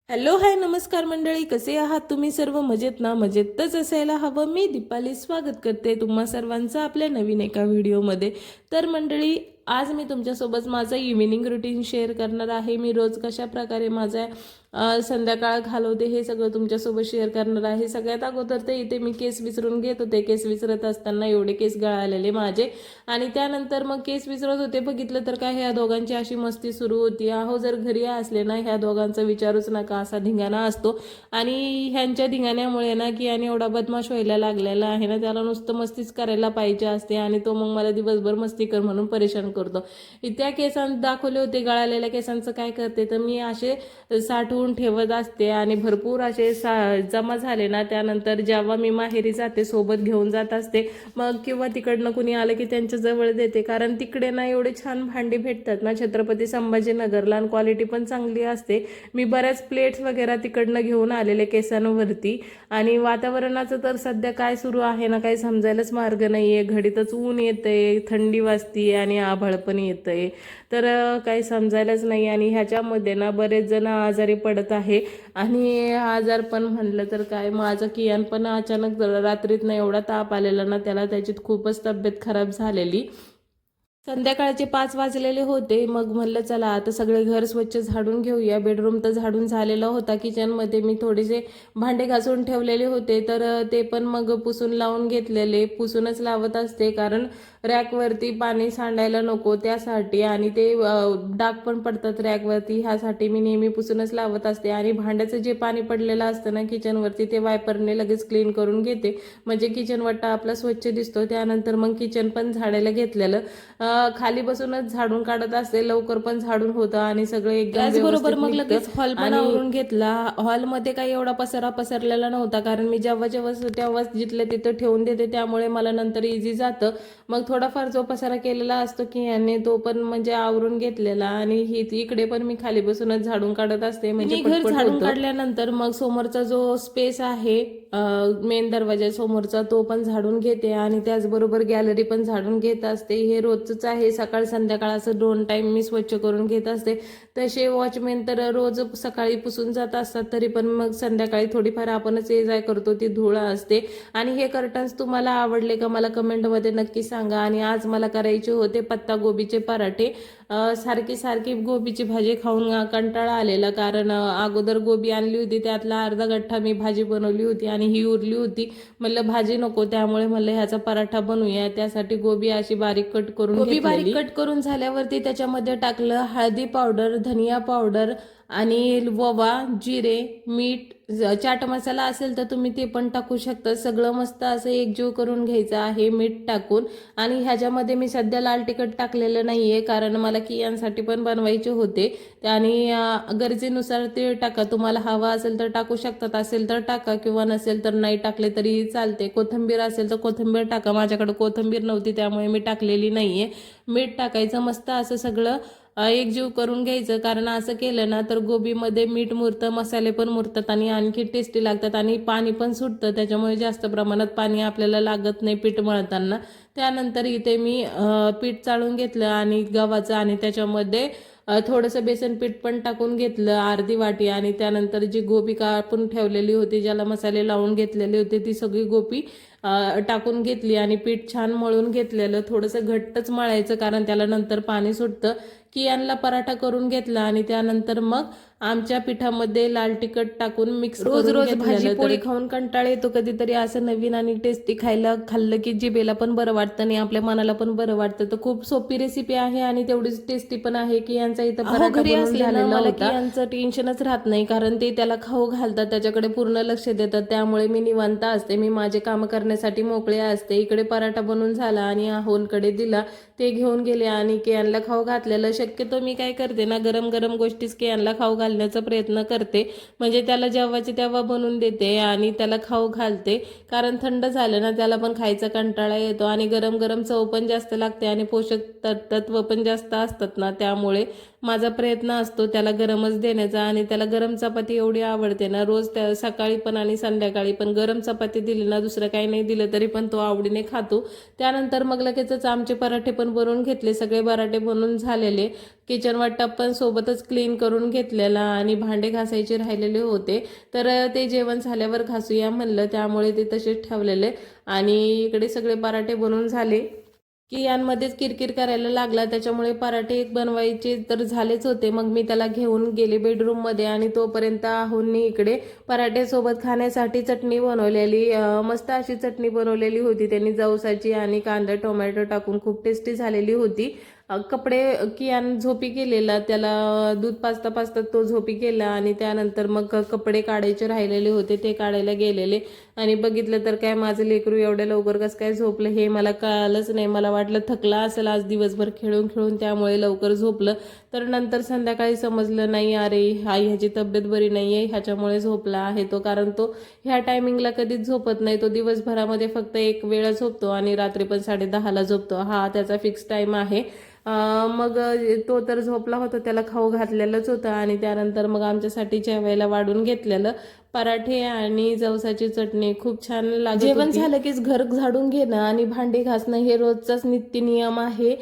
Hello hi नमस्कार मंडळी, कसे आहात तुम्ही सर्व? मजेत ना? मजेतच असायला हवं. मी दीपाली स्वागत करते तुम्हा सर्वांचं आपल्या नवीन एका व्हिडिओमध्ये. तर मंडळी, आज मी तुमच्यासोबत माझं इव्हिनिंग रुटीन शेअर करणार आहे. मी रोज कशा प्रकारे माझा संध्याकाळ घालवते हे सगळं तुमच्यासोबत शेअर करणार आहे. सगळ्यात अगोदर तर इथे मी केस विसरून घेत होते. केस विसरत असताना एवढे केस गळालेले माझे, आणि त्यानंतर मग केस विसरत होते, बघितलं तर काय ह्या दोघांची अशी मस्ती सुरू होती. अहो, जर घरी असले ना ह्या दोघांचा विचारूच नका, असा धिंगाणा असतो. आणि ह्यांच्या धिंगाण्यामुळे ना की आणि एवढा बदमाश व्हायला लागलेला आहे ना, त्याला नुसतं मस्तीच करायला पाहिजे असते, आणि तो मग मला दिवसभर मस्ती कर म्हणून परेशान करतो. त्या केसांत दाखवले होते गळालेल्या केसांचं काय करते तर मी असे साठवून ठेवत असते, आणि भरपूर असे जमा झाले ना, त्यानंतर जेव्हा मी माहेरी जाते सोबत घेऊन जात असते. मग किंवा तिकडनं कुणी आलं की त्यांच्या जवळ देते, कारण तिकडे ना एवढे छान भांडी भेटतात ना छत्रपती संभाजीनगरला, आणि क्वालिटी पण चांगली असते. मी बऱ्याच प्लेट्स वगैरे तिकडनं घेऊन आलेले केसांवरती. आणि वातावरणाचं तर सध्या काय सुरू आहे ना काही समजायलाच मार्ग नाहीये. घडीतच ऊन येतंय, थंडी वाजतीये, आणि आभाळ पण येतंय, तर काही समजायलाच नाही. आणि ह्याच्यामध्ये ना बरेच जण आजारी पडत आहे. आणि आजार पण म्हणलं तर काय, माझं कियान पण अचानक रात्रीतनं एवढा ताप आलेला ना त्याला, त्याची खूपच तब्येत खराब झालेली. संध्याकाळचे 5 वाजलेले होते. मग म्हणलं चला आता सगळे घर स्वच्छ झाडून घेऊया. बेडरूम तर झाडून झालेला होता. किचनमध्ये मी थोडेसे भांडे घासून ठेवलेले होते, तर ते पण मग पुसून लावून घेतलेले. पुसूनच लावत असते, कारण रॅकवरती पाणी सांडायला नको त्यासाठी, आणि ते डाग पण पडतात रॅकवरती, ह्यासाठी मी नेहमी पुसूनच लावत असते. आणि भांड्याचं जे पाणी पडलेलं असतं ना किचनवरती, ते वायपरने लगेच क्लीन करून घेते, म्हणजे किचन वट्टा आपला स्वच्छ दिसतो. त्यानंतर मग किचन पण झाडायला घेतलेलं. खाली बसूनच झाडून काढत असते, लवकर पण झाडून होतं आणि सगळं एकदम त्याचबरोबर मग लगेच हॉल पण आवरून घेतला. हॉलमध्ये काही एवढा पसारा पसरलेला नव्हता, कारण मी जेव्हा तेव्हा जिथलं तिथं ठेवून देते, त्यामुळे मला नंतर इझी जातं. मग थोडाफार जो पसारा केलेला असतो की याने, तो पण म्हणजे आवरून घेतलेला. आणि इकडे पण मी खाली बसूनच झाडून काढत असते, म्हणजे घर झाडून काढल्यानंतर मग समोरचा जो स्पेस आहे मेन दरवाजा समोरचा, तो पण झाडून घेते. आणि त्याचबरोबर गॅलरी पण झाडून घेत असते. हे रोजच आहे, सकाळ संध्याकाळ असं 2 टाइम मी स्वच्छ करून घेत असते. तसे वॉचमेन तर रोज सकाळी पुसून जात असतात, तरी पण मग संध्याकाळी थोडीफार आपणच ये जाय करतो, ती धूळ असते. आणि हे कर्टन्स तुम्हाला आवडले का मला कमेंटमध्ये नक्की सांगा. आणि आज मला करायचे होते पत्ता गोबीचे पराठे. सारखी गोबीची भाजी खाऊन कंटाळा आलेला, कारण अगोदर गोबी आणली होती, त्यातला अर्धा गठ्ठा मी भाजी बनवली होती आणि ही उरली होती. म्हणलं भाजी नको, त्यामुळे म्हणलं ह्याचा पराठा बनवूया. त्यासाठी गोबी अशी बारीक कट करून बारीक कट करून झाल्यावरती त्याच्यामध्ये टाकलं हळदी पावडर, धनिया पावडर, आणि ओवा, जिरे, मीठ, चाट मसाला असेल तर तुम्ही ते पण टाकू शकता. सगळं मस्त असं एकजीव करून घ्यायचं आहे मीठ टाकून. आणि ह्याच्यामध्ये मी सध्या लाल तिखट टाकलेलं नाहीये, कारण मला कियांसाठी पण बनवायचे होते. आणि गरजेनुसार ते टाका, तुम्हाला हवा असेल तर टाकू शकतात, असेल तर टाका, किंवा नसेल तर नाही टाकले तरी चालते. कोथिंबीर असेल तर कोथिंबीर टाका. माझ्याकडे कोथिंबीर नव्हती, त्यामुळे मी टाकलेली नाहीये. मीठ टाकायचं, मस्त असं सगळं एकजीव करून घ्यायचं, कारण असं केलं ना तर गोबीमध्ये मीठ मुरतं, मसाले पण मुरतात, आणि आणखी टेस्टी लागतात. आणि पाणी पण सुटतं, त्याच्यामुळे जास्त प्रमाणात पाणी आपल्याला लागत नाही पीठ मळताना. त्यानंतर इथे मी पीठ चाळून घेतलं आणि गव्हाचं, आणि त्याच्यामध्ये थोडंसं बेसन पीठ पण टाकून घेतलं, अर्धी वाटी. आणि त्यानंतर जी गोबी कापून ठेवलेली होती, ज्याला मसाले लावून घेतलेले होते, ती सगळी गोबी टाकून घेतली. आणि पीठ छान मळून घेतलेलं. थोडंसं घट्टच मळायचं, कारण त्याला नंतर पाणी सुटतं. कियांला पराठा करून घेतला, आणि त्यानंतर मग आमच्या पिठामध्ये लाल तिखट टाकून मिक्स रोज भाजी पोळी खाऊन कंटाळ येतो कधीतरी, असं नवीन आणि टेस्टी खाल्लं की जिभेला पण बरं वाटतं आणि आपल्या मनाला पण बरं वाटतं. तर खूप सोपी रेसिपी आहे आणि तेवढीच टेस्टी पण आहे. की यांचा इथं पराठा बनवून झालेला होता. यांचं टेन्शनच राहत नाही, कारण ते त्याला खाऊ घालतात, त्याच्याकडे पूर्ण लक्ष देतात, त्यामुळे मी निवांत असते. मी माझे काम करण्यासाठी मोकळे असते. इकडे पराठा बनवून झाला आणि आहोंकडे दिला, ते घेऊन गेले आणि केयांना खाऊ घातलेलं. शक्यतो मी काय करते ना, गरम गरम गोष्टीच केयांना खाऊ घालण्याचा प्रयत्न करते, म्हणजे त्याला जेव्हाची तेव्हा बनवून देते आणि त्याला खाऊ घालते. कारण थंड झालं ना त्याला पण खायचा कंटाळा येतो, आणि गरम गरम चव पण जास्त लागते आणि पोषक तत्व पण जास्त असतात ना, त्यामुळे माझा प्रयत्न असतो त्याला गरमच देण्याचा. आणि त्याला गरम चपाती एवढी आवडते ना, रोज त्या सकाळी पण आणि संध्याकाळी पण गरम चपाती दिली ना, दुसरं काही नाही दिलं तरी पण तो आवडीने खातो. त्यानंतर मग लगेचच आमचे पराठे पण बनवून घेतले. सगळे पराठे बनवून झालेले, किचन वाटा पण सोबतच क्लीन करून घेतलेला आणि भांडे घासायचे राहिलेले होते, तर ते जेवण झाल्यावर घासूया म्हणलं, त्यामुळे ते तसेच ठेवलेले. आणि इकडे सगळे पराठे बनवून झाले की यांमध्येच किरकिर करायला लागला, त्याच्यामुळे पराठे एक बनवायचे तर झालेच होते. मग मी त्याला घेऊन गेले बेडरूममध्ये आणि तोपर्यंत आहोंनी इकडे पराठ्यासोबत खाण्यासाठी चटणी बनवलेली, मस्त अशी चटणी बनवलेली होती त्यांनी, जवसाची आणि कांदा टोमॅटो टाकून खूप टेस्टी झालेली होती. कपडे कियान झोपी केलेला, त्याला दूध पाजता पाजता तो झोपी केला आणि त्यानंतर मग कपडे काढायचे राहिलेले होते ते काढायला गेलेले. आणि बघितलं तर काय माझं लेकरू एवढ्या लवकर कसं काय झोपलं हे मला कळालंच नाही. मला वाटलं थकला असेल आज दिवसभर खेळून खेळून, त्यामुळे लवकर झोपलं. तर नंतर संध्याकाळी समजलं नाही, अरे ह्याची तब्येत बरी नाही आहे, ह्याच्यामुळे झोपला आहे तो. कारण तो ह्या टायमिंगला कधीच झोपत नाही, तो दिवसभरामध्ये फक्त एक वेळा झोपतो आणि रात्री पण 10:30ला झोपतो, हा त्याचा फिक्स टाईम आहे. मग तो तर झोपला होता, त्याला खाऊ घातलेलंच होतं आणि त्यानंतर मग आमच्यासाठी जेवायला वाढून घेतलेलं. पराठे आणि जवसाची चटणी खूप छान लागत होती. जेवण झालं कीच घर झाडून घेणं आणि भांडी घासणं हे रोजचाच नित्य नियम आहे.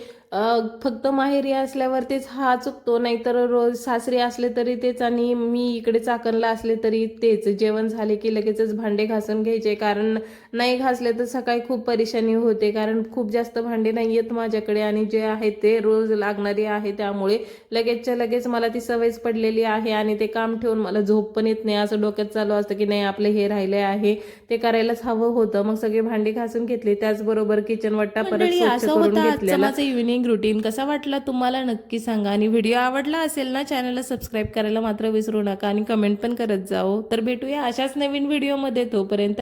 फक्त माहेरी असल्यावर तेच हा चुकतो, नाहीतर रोज सासरी असले तरी तेच आणि मी इकडे चाकणला असले तरी तेच. जेवण झाले की लगेचच भांडे घासून घ्यायचे, कारण नाही घासले तर सकाळी खूप परेशानी होते, कारण खूप जास्त भांडे नाही आहेत माझ्याकडे आणि जे आहे ते रोज लागणारी आहे, त्यामुळे लगेचच्या लगेच मला ती सवयच पडलेली आहे. आणि ते काम ठेवून मला झोप पण येत नाही, असं डोक्यात चालू असतं की नाही आपलं हे राहिले आहे ते करायलाच हवं होतं. मग सगळे भांडे घासून घेतले, त्याचबरोबर किचन वाटा परत स्वच्छ करून घेतलेला. माझं इव्हिनिंग रुटीन कसा वाटला तुम्हाला नक्की सांगा आणि व्हिडिओ आवडला असेल ना, चॅनलला सबस्क्राईब करायला मात्र विसरू नका आणि कमेंट पण करत जाओ. तर भेटूया अशाच नवीन व्हिडिओमध्ये, तोपर्यंत